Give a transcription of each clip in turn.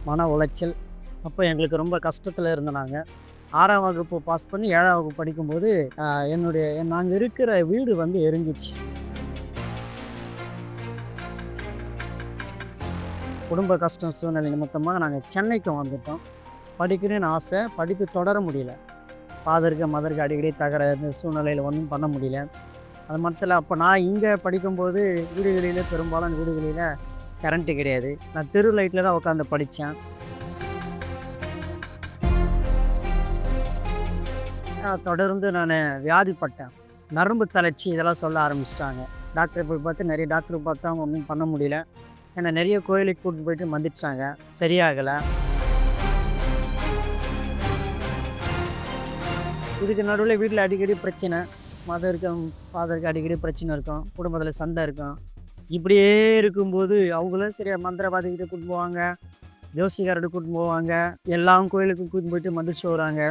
மன உளைச்சல். அப்போ எங்களுக்கு ரொம்ப கஷ்டத்தில் இருந்தோம் நாங்க. 6ஆம் வகுப்பு பாஸ் பண்ணி 7ஆம் வகுப்பு படிக்கும்போது, நாங்க இருக்கிற வீடு வந்து எரிஞ்சிடுச்சு. குடும்ப கஷ்டம் சூழ்நிலை நிமித்தமா நாங்க சென்னைக்கு வந்துட்டோம். படிக்கணும்னு ஆசை, படிப்பு தொடர முடியல. ஃபாதருக்கு, மதருக்கு அடிக்கடி தகராறு சூழ்நிலையில ஒண்ணும் பண்ண முடியல. அது மட்டும் இல்ல, அப்போ நான் இங்க படிக்கும்போது வீடுகளில பெரும்பாலான வீடுகளில கரண்ட்டு கிடையாது. நான் தெரு லைட்ல தான் உட்காந்து படிச்சேன். தொடர்ந்து நானு வியாதிப்பட்டேன். நரம்பு தளர்ச்சி இதெல்லாம் சொல்ல ஆரம்பிச்சுட்டாங்க. டாக்டர் போய் பார்த்து நெறைய டாக்டர் பார்த்தா ஒண்ணும் பண்ண முடியல. என்ன நெறைய கோயிலுக்கு கூட்டிட்டு போயிட்டு மந்திரிச்சாங்க. சரியாகல. இதுக்கு நடுவுல வீட்ல அடிக்கடி பிரச்சனை. மதருக்கும், ஃபாதருக்கு அடிக்கடி பிரச்சனை இருக்கும். குடும்பத்தில சண்டை இருக்கும். இப்படியே இருக்கும்போது அவங்களும் சரி மந்திரவாதிகிட்ட கூட்டிட்டு போவாங்க. ஜோசியக்காரர்ட்ட கூட்டிட்டு போவாங்க. எல்லா கோயிலுக்கும் கூட்டிட்டு போயிட்டு மந்திரிச்சு வருவாங்க.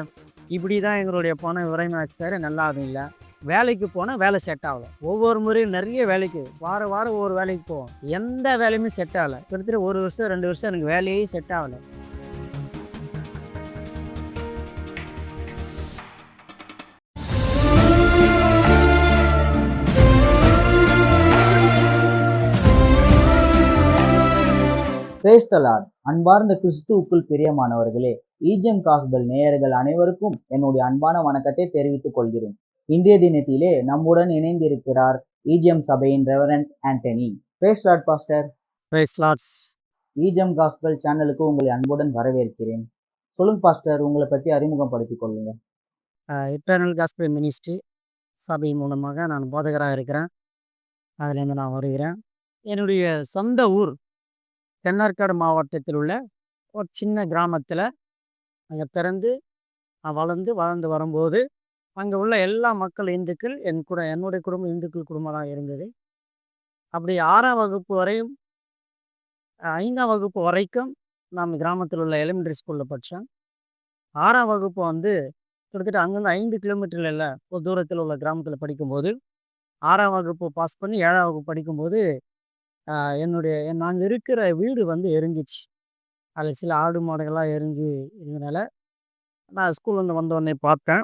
இப்படி தான் எங்களுடைய பணம் விரயமாச்சு தவிர நல்லாவும் இல்ல. வேலைக்கு போனா வேலை செட் ஆகல. ஒவ்வொரு முறையும் நெறைய வேலைக்கு வாரம் வாரம் ஒவ்வொரு வேலைக்கு போவோம். எந்த வேலையுமே செட் ஆகல. கிட்டத்தட்ட 1 வருஷம் 2 வருஷம் எனக்கு வேலையே செட் ஆகல. Praise the Lord. அன்பார்ந்த கிறிஸ்துவுக்குள் பிரியமானவர்களே, ஈஜியம் காஸ்பல் நேயர்கள் அனைவருக்கும் என்னுடைய அன்பான வணக்கத்தை தெரிவித்துக் கொள்கிறேன். இன்றைய தினத்திலே நம்முடன் இணைந்திருக்கிறார் ஈஜியம் சபையின் reverend Antony. Praise lord pastor. Praise lords. ஈஜியம் காஸ்பல் சேனலுக்கு உங்களை அன்புடன் வரவேற்கிறேன். சொல்லுங்க பாஸ்டர், உங்களை பத்தி அறிமுகப்படுத்திக் கொள்ளுங்க. இட்டர்னல் காஸ்பல் மினிஸ்ட்ரி சபை மூலமாக நான் போதகராக இருக்கிறேன். அதிலேருந்து நான் வருகிறேன். என்னுடைய சொந்த ஊர் தென்னார்காடு மாவட்டத்தில் உள்ள ஒரு சின்ன கிராமத்தில அங்க பிறந்து, நான் வளர்ந்து வரும்போது, அங்க உள்ள எல்லா மக்கள் இந்துக்கள். என்னுடைய குடும்பம் இந்துக்கள் குடும்பம் தான் இருந்தது. அப்படி 6ஆம் வகுப்பு வரையும் 5ஆம் வகுப்பு வரைக்கும் நாம் கிராமத்தில் உள்ள எலிமெண்டரி ஸ்கூல்ல படித்தேன். 6ஆம் வகுப்பு வந்து கிட்டத்தட்ட அங்கேருந்து 5 கிலோமீட்டர்ல ஒரு தூரத்தில் உள்ள கிராமத்தில் படிக்கும்போது, 6ஆம் வகுப்பு பாஸ் பண்ணி 7ஆம் வகுப்பு படிக்கும்போது, நாங்க இருக்கிற வீடு வந்து எரிஞ்சிடுச்சு. அதில் சில ஆடு மாடுகள்லாம் எரிஞ்சு இருந்தனால, நான் ஸ்கூல்லேருந்து வந்தோடனே பார்த்தேன்.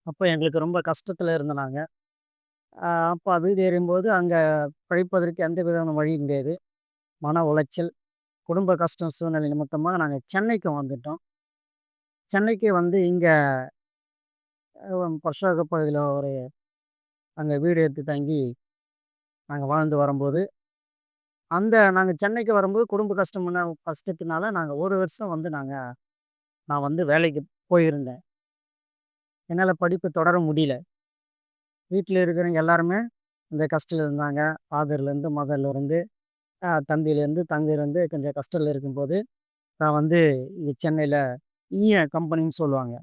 அப்போ எங்களுக்கு ரொம்ப கஷ்டத்தில் இருந்தோம் நாங்க. அப்போ வீடு எரியும்போது அங்கே பிழைப்பதற்கு எந்த விதமான வழியும் கிடையாது. மன உளைச்சல், குடும்ப கஷ்டம் சூழ்நிலை நிமித்தமா நாங்க சென்னைக்கு வந்துட்டோம். சென்னைக்கு வந்து இங்க பரஷாக பகுதியில அங்க வீடு எடுத்து தங்கி நாங்க வாழ்ந்து வரும்போது, நாங்க சென்னைக்கு வரும்போது குடும்ப கஷ்டத்தினால நாங்க 1 வருஷம் வந்து நான் வந்து வேலைக்கு போயிருந்தேன். என்னால படிப்பு தொடர முடியல. வீட்ல இருக்கிறவங்க எல்லாருமே இந்த கஷ்டத்துல இருந்தாங்க. ஃபாதர்லேருந்து, மதர்லேருந்து, தம்பியிலேருந்து, தங்கையிலேருந்து கொஞ்சம் கஷ்டத்துல இருக்கும்போது, நான் வந்து இங்க சென்னையில கம்பெனின்னு சொல்லுவாங்க.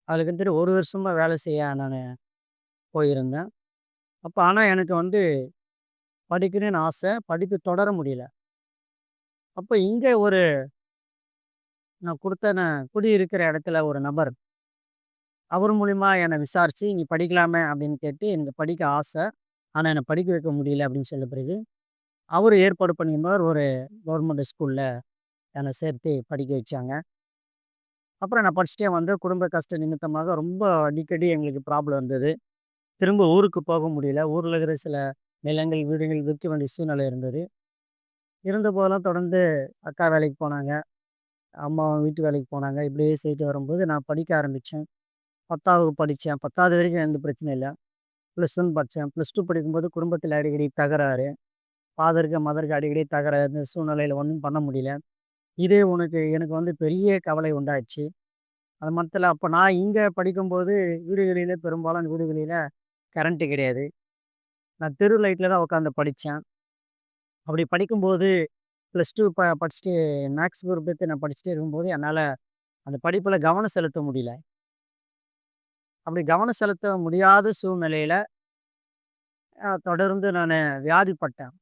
அதில கிட்டத்தட்ட 1 வருஷமா வேலை செய்ய நானு போயிருந்தேன். அப்ப ஆனா எனக்கு வந்து படிக்கணும்னு ஆசை, படிப்பு தொடர முடியல. அப்ப இங்க நான் குடியிருக்கிற இடத்துல ஒரு நபர், அவர் மூலியமா என்ன விசாரிச்சு, "நீ படிக்கலாமே?" அப்படின்னு கேட்டு, எனக்கு படிக்க ஆசை. ஆனா என்ன படிக்க வைக்க முடியல அப்படின்னு சொன்ன பிறகு, அவரு ஏற்பாடு பண்ணியிருந்தார். ஒரு கவர்மெண்ட் ஸ்கூல்ல என்ன சேர்த்து படிக்க வச்சாங்க. அப்புறம் நான் படிச்சுட்டே வந்தேன். குடும்ப கஷ்ட நிமித்தமாக ரொம்ப அடிக்கடி எங்களுக்கு ப்ராப்ளம் இருந்தது. திரும்ப ஊருக்கு போக முடியல. ஊர்ல இருக்கிற சில நிலங்கள், வீடுகள் விற்க வேண்டிய சூழ்நிலை இருந்தது. இருந்தபோதெல்லாம் தொடர்ந்து அக்கா வேலைக்கு போனாங்க. அம்மா வீட்டு வேலைக்கு போனாங்க. இப்படியே செய்துட்டு வரும்போது நான் படிக்க ஆரம்பிச்சேன். 10வது படிச்சேன். 10வது வரைக்கும் எந்த பிரச்சனையும் இல்ல. +1 படிச்சேன். +2 படிக்கும்போது குடும்பத்தில அடிக்கடி தகராறு. ஃபாதருக்கு, மதருக்கு அடிக்கடி தகராறு. இந்த சூழ்நிலையில ஒண்ணும் பண்ண முடியல. இதே எனக்கு வந்து பெரிய கவலை உண்டாச்சு. அது மட்டும் இல்ல, அப்ப நான் இங்க படிக்கும்போது வீடுகளில பெரும்பாலான வீடுகளில கரண்ட்டு கிடையாது. நான் தெரு லைட்ல தான் உட்காந்து படிச்சேன். அப்படி படிக்கும்போது +2 படிச்சுட்டு மேக்ஸ் குரூப் எடுத்து நான் படிச்சுட்டே இருக்கும்போது, என்னால அந்த படிப்புல கவனம் செலுத்த முடியல. அப்படி கவனம் செலுத்த முடியாத சூழ்நிலையில தொடர்ந்து நானு வியாதிப்பட்டேன்.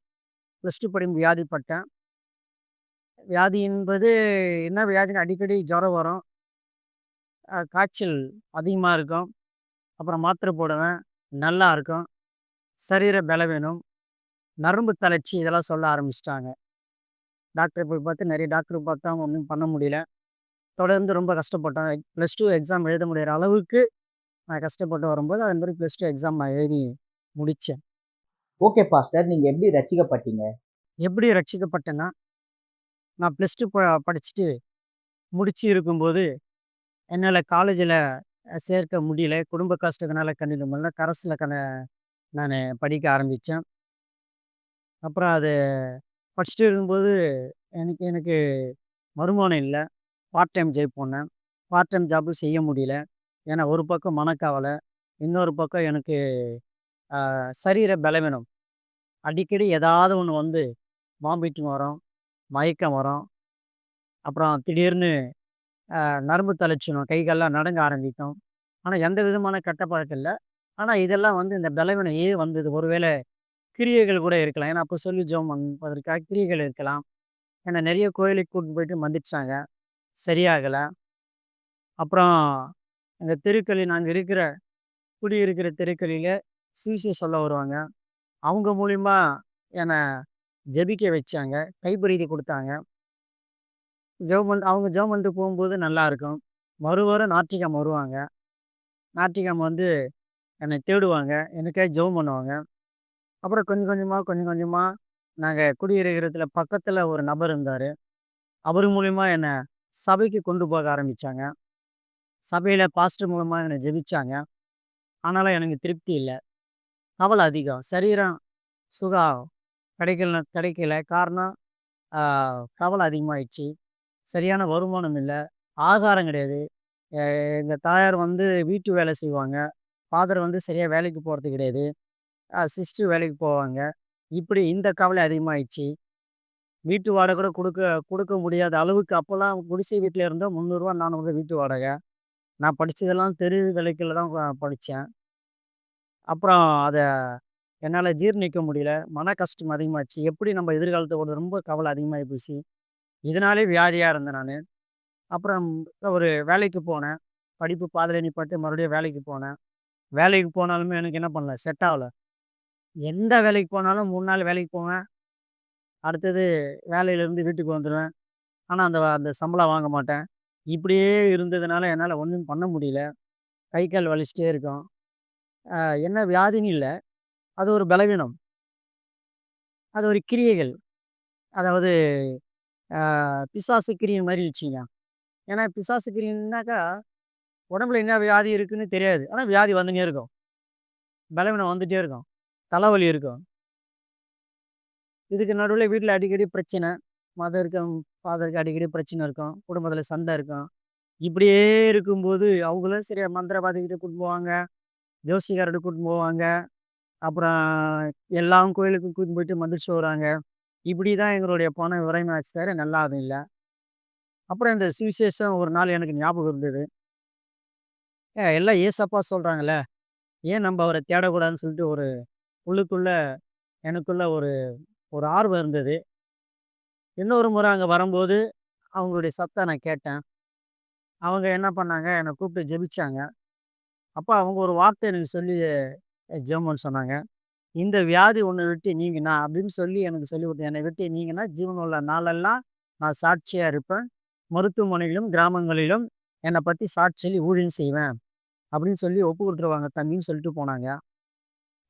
+2 படிக்கும் வியாதிப்பட்டேன். வியாதி என்பது என்ன வியாதின்னா, அடிக்கடி ஜுரம் வரும். காய்ச்சல் அதிகமா இருக்கும். அப்புறம் மாத்திரை போடுவேன். நல்லா இருக்கும். சரீர பலவீனம், நரம்பு தளர்ச்சி இதெல்லாம் சொல்ல ஆரம்பிச்சுட்டாங்க. டாக்டர போய் பார்த்து நெறைய டாக்டர பார்த்தோம். ஒண்ணும் பண்ண முடியல. தொடர்ந்து ரொம்ப கஷ்டப்பட்டோம். +2 எக்ஸாம் எழுத முடியிற அளவுக்கு நான் கஷ்டப்பட்டு வரும்போது, அதன் பிறகு +2 எக்ஸாம் நான் எழுதி முடிச்சேன். Okay pastor. நீங்க எப்படி ரட்சிக்கப்பட்டீங்க? எப்படி ரட்சிக்கப்பட்டேன்னா, நான் +2 படிச்சுட்டு முடிச்சு இருக்கும்போது, என்னால காலேஜ்ல சேர்க்க முடியல. குடும்ப கஷ்டத்தினால கண்டினியூ பண்ணல. கரஸ்ல நானு படிக்க ஆரம்பிச்சேன். அப்புறம் அது படிச்சுட்டு இருக்கும்போது, எனக்கு எனக்கு வருமானம் இல்ல. பார்ட் டைம் ஜாப் போனேன். பார்ட் டைம் ஜாப்பும் செய்ய முடியல. ஏன்னா, ஒரு பக்கம் மனக்கவலை, இன்னொரு பக்கம் எனக்கு சரீர பலவீனம். அடிக்கடி ஏதாவது ஒண்ணு வந்து வாமிட்டிங் வரும், மயக்கம் வரும். அப்புறம் திடீர்னு நரம்பு தளர்ச்சிடும். கை கால்லாம் நடுங்க ஆரம்பிக்கும். ஆனா, எந்த விதமான கெட்ட பழக்கம் இல்ல. ஆனா, இதெல்லாம் வந்து இந்த பலவீனம் ஏன் வந்தது? ஒருவேளை கிரியைகள் கூட இருக்கலாம். ஏன்னா, அப்போ சொல்லி ஜெபம் பண்ணுவதற்காக கிரியைகள் இருக்கலாம். ஏன்னா, நெறைய கோயிலுக்கு கூட்டிட்டு போயிட்டு மந்திரிச்சாங்க. சரியாகல. அப்புறம் எங்க தெருக்களில் நாங்க குடியிருக்கிற தெருக்களில சுவிசேஷம் சொல்ல வருவாங்க. அவங்க மூலியமா என்ன ஜெபிக்க வச்சாங்க. கைப்பிரதி குடுத்தாங்க. அவங்க ஜெபம் பண்ணிட்டு போகும்போது நல்லாருக்கும். மறுவாரம் ஞாயிற்றுக்கிழமை வருவாங்க. ஞாயிற்றுக்கிழமை வந்து என்னை தேடுவாங்க. எனக்காக ஜெபம் பண்ணுவாங்க. அப்புறம் கொஞ்சம் கொஞ்சமா நாங்க குடியிருக்கிறதுல பக்கத்துல ஒரு நபர் இருந்தாரு. அவர் மூலியமா என்ன சபைக்கு கொண்டு போக ஆரம்பிச்சாங்க. சபையில பாஸ்டர் மூலமா என்ன ஜெபிச்சாங்க. ஆனாலும் எனக்கு திருப்தி இல்ல. கவலை அதிகம். சரீரம் சுகம் கிடைக்கல. காரணம் ஆ கவலை அதிகமாயிடுச்சு. சரியான வருமானம் இல்ல. ஆகாரம் கிடையாது. எ எங்க தாயார் வந்து வீட்டு வேலை செய்வாங்க. ஃபாதர் வந்து சரியா வேலைக்கு போறது கிடையாது. சிஸ்டர் வேலைக்கு போவாங்க. இப்படி இந்த கவலை அதிகமாயிடுச்சு. வீட்டு வாடகை கூட குடுக்க குடுக்க முடியாத அளவுக்கு அப்போலாம் குடிசை வீட்ல இருந்தோம். ரூ. 300 400 வீட்டு வாடகை. நான் படிச்சதெல்லாம் தெரு விலைக்குள்ள தான் படிச்சேன். அப்புறம் அத என்னால ஜீரணிக்க முடியல. மன கஷ்டம் அதிகமாச்சு. எப்படி நம்ம எதிர்காலத்த ஓட ரொம்ப கவலை அதிகமாகி போச்சு. இதனாலே வியாதியா இருந்தேன் நானு. அப்புறம் ஒரு வேலைக்கு போனேன். படிப்பு பாதியில நிப்பாட்டி மறுபடியும் வேலைக்கு போனேன். வேலைக்கு போனாலுமே எனக்கு என்ன பண்ணல, செட் ஆவல. எந்த வேலைக்கு போனாலும் 3 நாள் வேலைக்கு போவேன். அடுத்தது வேலையிலேருந்து வீட்டுக்கு வந்துருவேன். ஆனா அந்த அந்த சம்பளம் வாங்க மாட்டேன். இப்படியே இருந்ததுனால என்னால ஒண்ணும் பண்ண முடியல. கை, கால் வலிச்சுட்டே இருக்கும். அ என்ன வியாதின்னு இல்ல. அது ஒரு பலவீனம். அது ஒரு கிரியைகள். அதாவது பிசாசு கிரியை மாரி வச்சுக்கங்க. ஏன்னா பிசாசு கிரியைன்னாக்கா, உடம்புல என்ன வியாதி இருக்குன்னு தெரியாது. ஆனா வியாதி வந்துன்னே இருக்கும். பலவீனம் வந்துட்டே இருக்கும். தலைவலி இருக்கும். இதுக்கு நடுவுல வீட்ல அடிக்கடி பிரச்சனை. மதருக்கும், ஃபாதருக்கு அடிக்கடி பிரச்சனை இருக்கும். குடும்பத்தில சண்டை இருக்கும். இப்படியே இருக்கும்போது, அவங்களும் சரி மந்திரவாதிகிட்ட கூட்டிட்டு போவாங்க. ஜோசியக்காரர்ட்ட கூட்டிட்டு போவாங்க. அப்புறம் எல்லா கோயிலுக்கும் கூட்டிட்டு போயிட்டு மந்திரிச்சுட்டு வருவாங்க. இப்படி தான் எங்களுடைய பணம் விரயமாச்சு தவிர நல்லா அது இல்ல. அப்புறம் இந்த சுவிசேஷம் ஒரு நாள் எனக்கு ஞாபகம் இருந்தது. எல்லாம் ஏசப்பா சொல்றாங்கல்ல, ஏன் நம்ப அவர தேடக்கூடாதுன்னு சொல்லிட்டு ஒரு உள்ளுக்குள்ள எனக்குள்ள ஒரு ஒரு ஆர்வம் இருந்தது. இன்னொரு முறை அங்க வரும்போது, அவங்களுடைய சத்தம் நான் கேட்டேன். அவங்க என்ன பண்ணாங்க, என்ன கூப்பிட்டு ஜெபிச்சாங்க. அப்ப அவங்க ஒரு வார்த்தை எனக்கு சொல்லி ஜெபம் பண்ண சொன்னாங்க. "இந்த வியாதி உன்ன விட்டு நீங்குனா" அப்படின்னு சொல்லி எனக்கு சொல்லிக் குடுத்தாங்க. "என்னை விட்டு நீங்குனா, ஜீவனுள்ள நாளெல்லாம் நான் சாட்சியா இருப்பேன். மருத்துவமனையிலும், கிராமங்களிலும் என்னை பத்தி சாட்சி சொல்லி ஊழியம் செய்வேன்." அப்படின்னு சொல்லி ஒப்பு குடுத்துருவாங்க தம்பின்னு சொல்லிட்டு போனாங்க.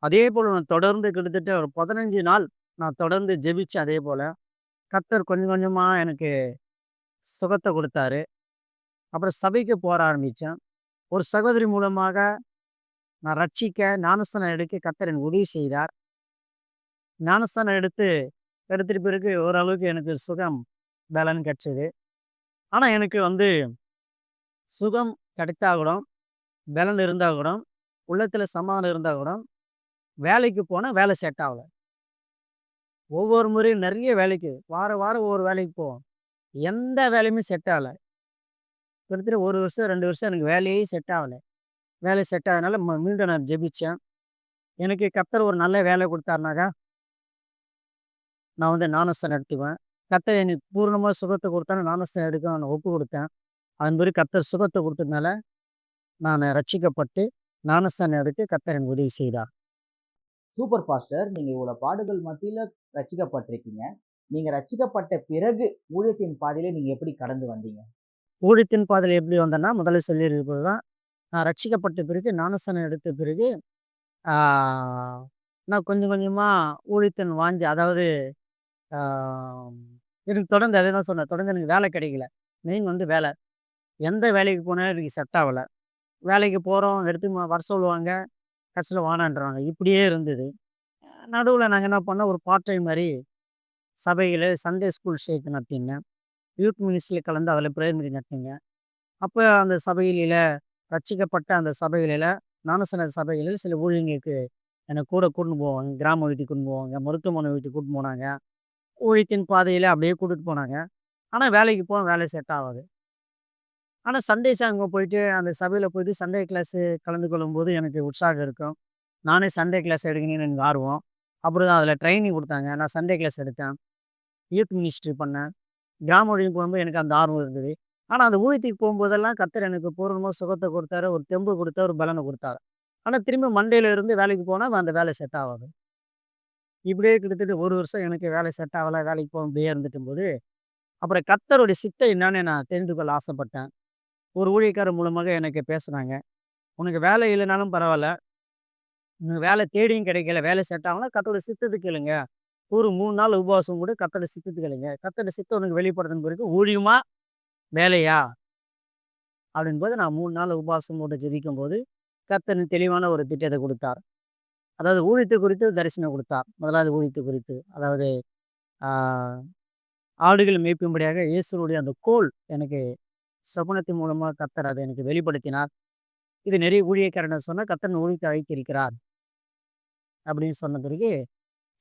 அதேபோல நான் தொடர்ந்து கிட்டத்தட்ட ஒரு 15 நாள் நான் தொடர்ந்து ஜெபிச்சேன் அதேபோல. கர்த்தர் கொஞ்சம் கொஞ்சமா எனக்கு சுகத்த குடுத்தாரு. அப்புறம் சபைக்கு போற ஆரம்பிச்சேன். ஒரு சகோதரி மூலமாக நான் ஞானஸ்நானம் எடுக்க கர்த்தர் எனக்கு உதவி செய்தார். ஞானஸ்நானம் எடுத்துட்டு பிறகு ஓரளவுக்கு எனக்கு சுகம், பலன் கிடைச்சது. ஆனா எனக்கு வந்து சுகம் கிடைத்தா கூட, பலன் இருந்தா கூட, உள்ளத்தில சமாதானம் இருந்தா கூட, வேலைக்கு போனா வேலை செட் ஆவல. ஒவ்வொரு முறையும் நெறைய வேலைக்கு வாரம் ஒவ்வொரு வேலைக்கு போவோம். எந்த வேலையுமே செட் ஆகல. கிட்டத்தட்ட 1 வருஷம், 2 வருஷம் எனக்கு வேலையே செட் ஆகல. வேலை செட் ஆகாதனால மீண்டும் நான் ஜெபிச்சேன். எனக்கு கர்த்தர் ஒரு நல்ல வேலை குடுத்தாருனாக்கா, நான் வந்து ஞானஸ்நானம் எடுத்துக்குவேன். கர்த்தர் எனக்கு பூரணமா சுகத்த குடுத்தாலும் ஞானஸ்நானம் எடுக்க நான் ஒப்பு குடுத்தேன். அதன் பிறகு கர்த்தர் சுகத்த குடுத்ததுனால, நானு ரட்சிக்கப்பட்டு ஞானஸ்நானம் எடுக்க கர்த்தர் எனக்கு உதவி செய்தார். Super pastor. நீங்க இவ்வளவு பாடுகள் மத்தியில ரட்சிக்கப்பட்டிருக்கீங்க. நீங்க ரட்சிக்கப்பட்ட பிறகு ஊழியத்தின் பாதையில நீங்க எப்படி கடந்து வந்தீங்க? ஊழியத்தின் பாதையில எப்படி வந்தேன்னா, முதல்ல சொல்லியிருப்பது தான். நான் ரட்சிக்கப்பட்ட பிறகு, ஞானஸ்நானம் எடுத்த பிறகு, ஆ நான் கொஞ்சம் கொஞ்சமா ஊழியத்தின் வாஞ்சை அதாவது ஆ எனக்கு தொடர்ந்து அதே தான் சொன்னேன். தொடர்ந்து எனக்கு வேலை கிடைக்கல. மெயின் வந்து வேலை. எந்த வேலைக்கு போனாலும் எனக்கு செட் ஆவல. வேலைக்கு போறோம், எடுத்து வர சொல்லுவாங்க. கடைசியில வேணான்றாங்க. இப்படியே இருந்தது. நடுவுல நாங்க என்ன பண்ணோம், ஒரு பார்ட் டைம் மாரி சபையில சண்டே ஸ்கூல் சேர்த்து நடத்தியிருந்தேன். யூத் மினிஸ்ட்ரியில கலந்து அதில பிரேயர் மீட்டிங் நடத்தினேங்க. அப்ப அந்த சபையில ரட்சிக்கப்பட்ட அந்த சபைகளில ஞானஸ்நான சபைகளில் சில ஊழியங்களுக்கு என்ன கூட கூட்டின்னு போவாங்க. கிராம வீதிக்கு கூட்டின்னு போவாங்க. மருத்துவமனை வீட்டுக்கு கூட்டின்னு போனாங்க. ஊழியத்தின் பாதையில அப்படியே கூட்டிட்டு போனாங்க. ஆனா வேலைக்கு போன வேலை செட் ஆவாது. ஆனா சண்டேஸ் அங்க போயிட்டு அந்த சபையில போயிட்டு சண்டே கிளாஸ் கலந்து கொள்ளும்போது எனக்கு உற்சாகம் இருக்கும். நானே சண்டே கிளாஸ் எடுக்கணும்னு எனக்கு ஆர்வம். அப்புறம் தான் அதில ட்ரெய்னிங் குடுத்தாங்க. நான் சண்டே கிளாஸ் எடுத்தேன். யூத் மினிஸ்ட்ரி பண்ணேன். கிராம ஊழியம் போகும்போது எனக்கு அந்த ஆர்வம் இருந்தது. ஆனா அந்த ஊழியத்துக்கு போம்போதெல்லாம் கர்த்தர் எனக்கு பூரணமா சுகத்த குடுத்தாரு. ஒரு தெம்பு குடுத்தாரு. ஒரு பலன குடுத்தாரு. ஆனா திரும்ப மண்டேல இருந்து வேலைக்கு போனா அந்த வேலை செட் ஆவாது. இப்படியே கிட்டத்தட்ட 1 வருஷம் எனக்கு வேலை செட் ஆவல. வேலைக்கு போகாமயே இருந்துட்டும்போது, அப்புறம் கர்த்தருடைய சித்தம் என்னன்னு நான் தெரிந்து கொள்ள ஆசைப்பட்டேன். ஒரு ஊழியக்காரர் மூலமாக எனக்கு பேசுனாங்க. "உனக்கு வேலை இல்லைனாலும் பரவால்ல. உனக்கு வேலை தேடியும் கிடைக்கல. வேலை செட் ஆகலனா கர்த்தருடைய சித்தத்த கேளுங்க. ஒரு 3 நாள் உபவாசம் கூட கர்த்தருடைய சித்தத்த கேளுங்க. கர்த்தருடைய சித்தம் உனக்கு வெளிப்படுத்தின பிறகு ஊழியமா? வேலையா?" அப்படின்போது நான் 3 நாள் உபவாசம் போட்டு ஜெபிக்கும்போது, கர்த்தர் எனக்கு தெளிவான ஒரு திட்டத்த குடுத்தார். அதாவது ஊழியத்த குறித்து தரிசனம் குடுத்தார். முதலாவது ஊழியத்த குறித்து. அதாவது ஆ ஆடுகள் மேய்க்கும்படியாக இயேசுவுடைய அந்த கோல் எனக்கு சொப்பனத்தின் மூலமா கர்த்தர் அத எனக்கு வெளிப்படுத்தினார். இது நிறைய ஊழியக்காரன சொன்னா கர்த்தர் ஊழியத்தை அழைத்திருக்கிறார். அப்படின்னு சொன்ன பிறகு,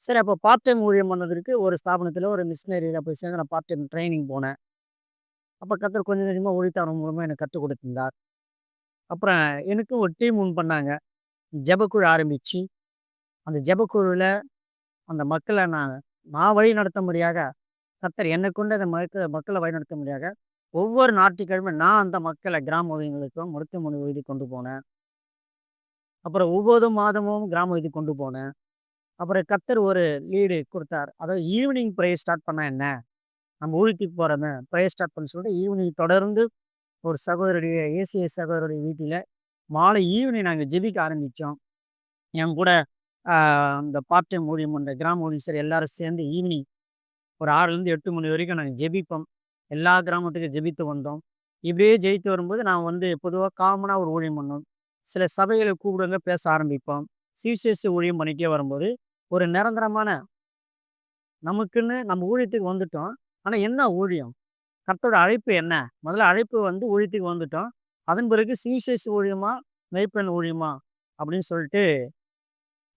சரி அப்போ பார்ட் டைம் ஊழியம் பண்ணதற்கு ஒரு ஸ்தாபனத்தில ஒரு மிஷினரியில போய் சேர்ந்து நான் பார்ட் டைம் ட்ரெய்னிங் போனேன். அப்ப கர்த்தர் கொஞ்சம் கொஞ்சமா ஊழியத்த அவர் மூலமா எனக்கு கத்துக் குடுத்திருந்தார். அப்புறம் எனக்கும் ஒரு டீம் ஒண்ணு பண்ணாங்க. ஜெபக்குழு ஆரம்பிச்சு, அந்த ஜெபக்குழுவுல அந்த மக்கள நான் நான் வழிநடத்தும்படியாக, கர்த்தர் என்னை கொண்டு அந்த மக்கள வழிநடத்தும்படியாக, ஒவ்வொரு ஞாயிற்றுக்கிழமை நான் அந்த மக்கள கிராம வீதிகளுக்கும், மருத்துவமனை வீதிக்கு கொண்டு போனேன். அப்புறம் ஒவ்வொரு மாதமும் கிராம வீதிக்கு கொண்டு போனேன். அப்புறம் கர்த்தர் ஒரு லீடு குடுத்தார். அதாவது ஈவினிங் பிரேயர் ஸ்டார்ட் பண்ணா என்ன? நம்ம ஊழியத்துக்கு போறோமே, பிரேயர் ஸ்டார்ட் பண்ண சொல்லிட்டு ஈவினிங் தொடர்ந்து ஒரு சகோதரருடைய ஏசிய சகோதரருடைய வீட்டில மாலை ஈவினிங் நாங்க ஜெபிக்க ஆரம்பிச்சோம். என் கூட ஆ அந்த பார்ட் டைம் ஊழியம் பண்ற கிராம ஊழியர் எல்லாரும் சேர்ந்து ஈவினிங் ஒரு 6லேருந்து 8 மணி வரைக்கும் நாங்க ஜெபிப்போம். எல்லா கிராமத்துக்கும் ஜெபித்து வந்தோம். இப்படியே ஜெயித்து வரும்போது நான் வந்து பொதுவா காமனா ஒரு ஊழியம் பண்ணோம். சில சபைகள கூப்பிடுவாங்க பேச ஆரம்பிப்போம். சுவிசேஷ ஊழியம் பண்ணிட்டே வரும்போது, ஒரு நிரந்தரமான நமக்குன்னு நம்ம ஊழியத்துக்கு வந்துட்டோம். ஆனா என்ன ஊழியம்? கர்த்தரோட அழைப்பு என்ன? முதல்ல அழைப்பு வந்து ஊழியத்துக்கு வந்துட்டோம். அதன் பிறகு சுவிசேஷ ஊழியமா? மேய்ப்பன் ஊழியமா? அப்படின்னு சொல்லிட்டு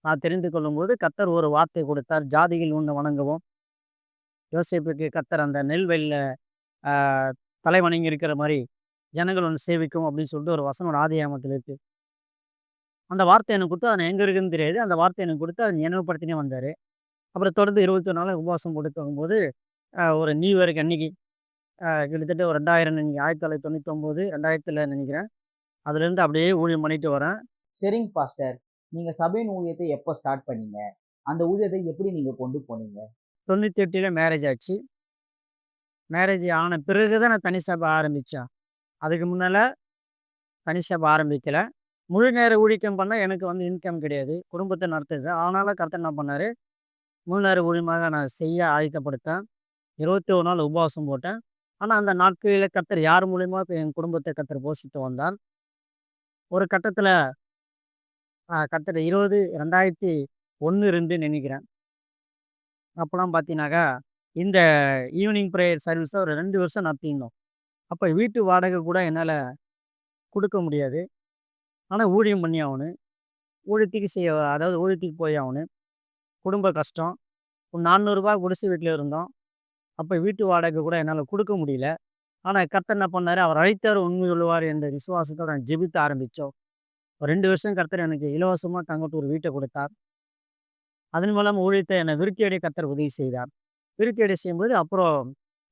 நான் தெரிந்து கொள்ளும்போது, கர்த்தர் ஒரு வார்த்தை கொடுத்தார். ஜாதிகள் உன்னை வணங்கவும், யோசேப்புக்கு கர்த்தர் அந்த நெல் வயல்ல ஆ தலை வணங்கி இருக்கிற மாரி, ஜனங்கள் உன்னை சேவிக்கும் அப்படின்னு சொல்லிட்டு ஒரு வசனம் ஒரு ஆதியாகமத்தில இருக்கு. அந்த வார்த்தை எனக்கு குடுத்து, அது எங்க இருக்குன்னு தெரியாது. அந்த வார்த்தை எனக்கு குடுத்து, அத நினைவுபடுத்தினே வந்தாரு. அப்புறம் தொடர்ந்து 21 நாள் உபவாசம் போட்டு போகும்போது, ஒரு நியூ இயருக்கு அன்னைக்கு கிட்டத்தட்ட ஒரு 2000 நெனைக்கிறேன் 1999, 2000ல நெனைக்கிறேன். அதுலேருந்து அப்படியே ஊழியம் பண்ணிட்டு வரேன். சரிங்க பாஸ்டர். நீங்க சபையின் ஊழியத்தை எப்போ ஸ்டார்ட் பண்ணீங்க? அந்த ஊழியத்தை எப்படி நீங்க கொண்டு போனீங்க? 98ல மேரேஜ் ஆச்சு. மேரேஜ் ஆன பிறகு தான் நான் தனி சபை ஆரம்பிச்சேன். அதுக்கு முன்னால தனி சபை ஆரம்பிக்கல. முழு நேர ஊழியம் பண்ணா எனக்கு வந்து இன்கம் கிடையாது. குடும்பத்த நடத்துது. அதனால கர்த்தர் என்ன பண்ணாரு, முழு நேர ஊழியமாக நான் செய்ய ஆயத்தப்படுத்தேன். 21 நாள் உபவாசம் போட்டேன். ஆனா அந்த நாட்களில கர்த்தர் யார் மூலியமா இப்ப என் குடும்பத்த கர்த்தர் போஷித்து வந்தார். ஒரு கட்டத்தில கர்த்தர் 2001, 2 நெனைக்கிறேன். அப்பலாம் பார்த்தீங்கன்னாக்கா, இந்த ஈவினிங் பிரேயர் சர்வீஸ ஒரு 2 வருஷம் நடத்தியிருந்தோம். அப்ப வீட்டு வாடகை கூட என்னால குடுக்க முடியாது. ஆனா ஊழியம் பண்ணி ஆவணும். ஊழியத்துக்கு அதாவது ஊழியத்துக்கு போய் ஆவணும். குடும்ப கஷ்டம். ஒரு ரூ. 400 குடிசை வீட்ல இருந்தோம். அப்ப வீட்டு வாடகை கூட என்னால குடுக்க முடியல. ஆனா கர்த்தர் என்ன பண்ணாரு, அவர் அழைத்தவர் உண்மை உள்ளவார் என்ற விசுவாசத்தோட நான் ஜெபிக்க ஆரம்பிச்சோம். ஒரு 2 வருஷம் கர்த்தர் எனக்கு இலவசமா தங்கறதுக்கு ஒரு வீட்ட குடுத்தார். அதன் மூலம் ஊழியத்த என்னை விருத்தி அடைய கர்த்தர் உதவி செய்தார். விருத்தி அடைய செய்யும்போது அப்புறம்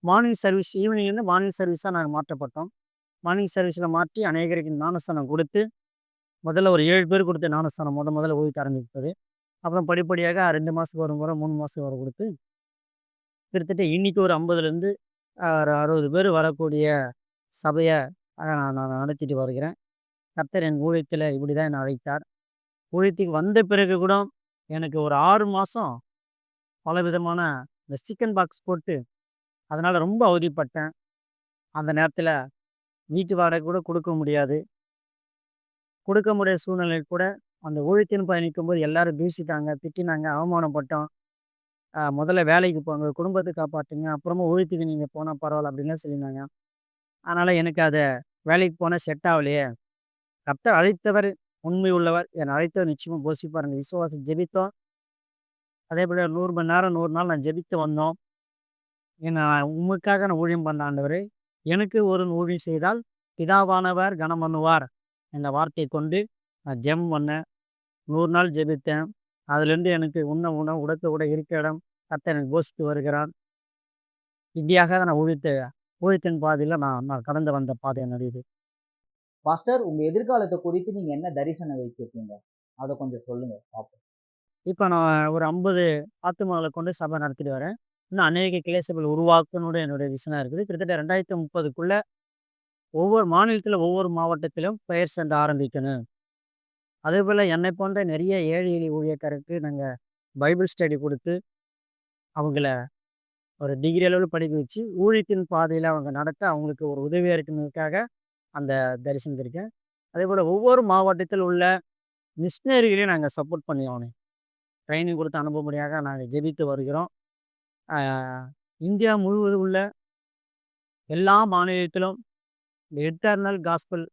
மார்னிங் சர்வீஸ் ஈவினிங்லேருந்து மார்னிங் சர்வீஸா நாங்க மாற்றப்பட்டோம். மார்னிங் சர்வீஸ்ல மாற்றி அநேகருக்கு ஞானஸ்நானம் குடுத்து, முதல்ல ஒரு 7 பேருக்கு குடுத்த ஞானஸ்நானம் முதல்ல ஊழியத்த ஆரம்பித்தது. அப்புறம் படிப்படியாக 2 மாசத்துக்கு ஒரு முறை, 3 மாசத்துக்கு ஒரு குடுத்து, கிட்டத்தட்ட இன்னைக்கு ஒரு 50லேருந்து ஒரு 60 பேர் வரக்கூடிய சபைய நான் நடத்திட்டு வருகிறேன். கர்த்தர் என் ஊழியத்தில இப்படி தான் என்ன அழைத்தார். ஊழியத்துக்கு வந்த பிறகு கூட எனக்கு ஒரு 6 மாசம் பலவிதமான இந்த சிக்கன் பாக்ஸ் போட்டு அதனால ரொம்ப அவதிப்பட்டேன். அந்த நேரத்தில வீட்டு வாடகை கூட குடுக்க முடியாது. கொடுக்க முடியாத சூழ்நிலையில் கூட அந்த ஊழியத்தின்னு பயணிக்கும்போது எல்லாரும் தூசித்தாங்க, திட்டினாங்க, அவமானப்பட்டோம். முதல்ல வேலைக்கு போங்க, குடும்பத்த காப்பாத்துங்க. அப்புறமா ஊழியத்துக்கு நீங்க போனா பரவாயில்ல அப்படின்லாம் சொல்லியிருந்தாங்க. அதனால எனக்கு வேலைக்கு போனா செட் ஆவலையே. கர்த்தர் அழைத்தவர் உண்மை உள்ளவர். என்னை அழைத்தவர் நிச்சயமா போஷிப்பார். அந்த விசுவாசம் ஜெபித்தோம். அதேபோல 100 மணி நேரம் 100 நாள் நான் ஜெபித்து வந்தோம். உமக்காக நான் ஊழியம் பண்ண ஆண்டவரே, எனக்கு ஒரு ஊழியம் செய்தால் பிதாவானவர் கனம் பண்ணுவார் என்ற வார்த்தையை கொண்டு நான் ஜெபம் பண்ணேன். 100 நாள் ஜெபித்தேன். அதிலிருந்து எனக்கு உண்ண உணவு, உடுக்க உடை, இருக்க இடம் கர்த்தர் எனக்கு போஷித்து வருகிறார். இப்படியாக தான் நான் ஊழியத்தின் பாதையில நான் நான் கடந்து வந்த பாதை என்னுடையது இது. பாஸ்டர், உங்க எதிர்காலத்த குறித்து நீங்க என்ன தரிசனம் வச்சிருக்கீங்க? அத கொஞ்சம் சொல்லுங்க பாப்போம். இப்ப நான் ஒரு 50 ஆத்துமாக்கள கொண்டு சபை நடத்திட்டு வரேன். இன்னும் அநேக கிளை சபைகள் உருவாக்கணும்னு என்னுடைய விஷனா இருக்குது. கிட்டத்தட்ட 2030க்குள்ள ஒவ்வொரு மாநிலத்தில, ஒவ்வொரு மாவட்டத்திலும் பெயர் சென்று ஆரம்பிக்கணும். அதேபோல என்னை போன்ற நிறைய ஏழை எளிய ஊழியக்காரருக்கு நாங்க பைபிள் ஸ்டடி குடுத்து, அவங்கள ஒரு டிகிரி அளவுல படிக்க வச்சு, ஊழியத்தின் பாதையில அவங்க நடத்த அவங்களுக்கு ஒரு உதவியா இருக்கணுங்கிறதுக்காக அந்த தரிசனம் இருக்கேன். அதேபோல ஒவ்வொரு மாவட்டத்தில் உள்ள மிஷினரிகளையும் நாங்க சப்போர்ட் பண்ணி ஆகணும். ட்ரெய்னிங் கொடுத்த அனுபவப்படியாக நாங்க ஜெபித்து வருகிறோம். ஆ இந்தியா முழுவதும் உள்ள எல்லா மாநிலத்திலும் இந்த எட்டர்னல் காஸ்பல்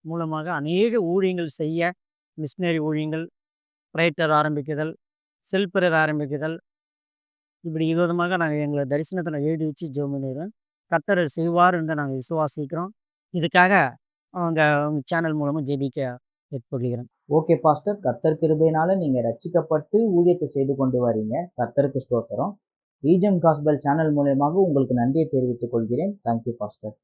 மூலமாக அநேக ஊழியங்கள் செய்ய, மிஷினரி ஊழியங்கள், ரைட்டர் ஆரம்பிக்குதல், செல்பரர் ஆரம்பிக்குதல், இப்படி விதமாக நாங்க எங்கள தரிசனத்தில எழுதி வச்சு ஜெபம் பண்ணிடுறோம். கர்த்தர் அதை செய்வார் என்று நாங்க விசுவாசிக்கிறோம். இதுக்காக உங்க உங்க சேனல் மூலமா ஜெபிக்க கேட்டுக்கொள்கிறேன். Okay pastor. கர்த்தர் கிருபையினால நீங்க ரட்சிக்கப்பட்டு ஊழியத்த செய்து கொண்டு வரீங்க. கர்த்தருக்கு ஸ்தோத்திரம். ஈஜம் காஸ்பல் சேனல் மூலியமாக உங்களுக்கு நன்றியை தெரிவித்துக் கொள்கிறேன். Thank you pastor.